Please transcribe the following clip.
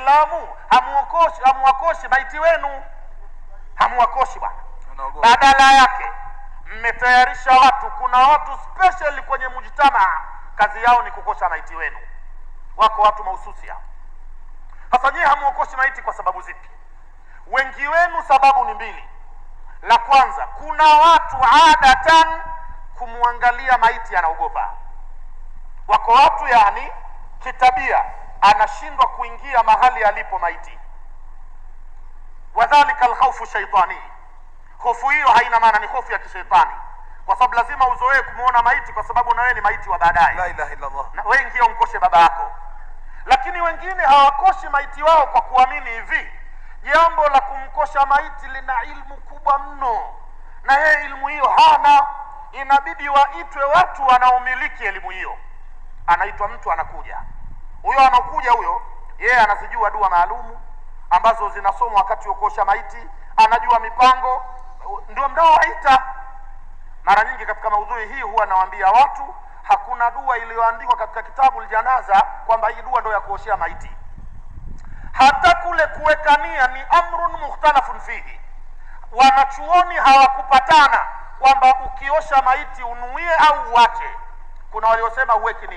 Waislamu hamuwakoshi maiti wenu, hamuwakoshi bwana. Badala yake mmetayarisha watu. Kuna watu special kwenye mujtama, kazi yao ni kukosha maiti wenu. Wako watu mahususi hao. Sasa nyinyi hamuwakoshi maiti kwa sababu zipi? Wengi wenu sababu ni mbili. La kwanza, kuna watu adatan kumwangalia maiti anaogopa. Wako watu yani kitabia anashindwa kuingia mahali alipo maiti. Wadhalika alkhawfu shaytani. Hofu hiyo haina maana, ni hofu ya kishetani, kwa sababu lazima uzoee kumuona maiti, kwa sababu na wewe ni maiti wa baadaye. La ilaha illa Allah. Na wewe ndio mkoshe baba yako. Lakini wengine hawakoshi maiti wao kwa kuamini hivi: jambo la kumkosha maiti lina ilmu kubwa mno, na yeye ilmu hiyo hana. Inabidi waitwe watu wanaomiliki elimu hiyo. Anaitwa mtu, anakuja. Huyo anakuja huyo, yeye anazijua dua maalumu ambazo zinasomwa wakati wa kukosha maiti, anajua mipango, ndio mnaowaita. Mara nyingi katika maudhui hii huwa nawaambia watu, hakuna dua iliyoandikwa katika kitabu aljanaza kwamba hii dua ndio ya kuoshea maiti. Hata kule kuwekania ni amrun mukhtalafun fihi. Wanachuoni hawakupatana kwamba ukiosha maiti unuie au uache. Kuna waliosema uweke nia.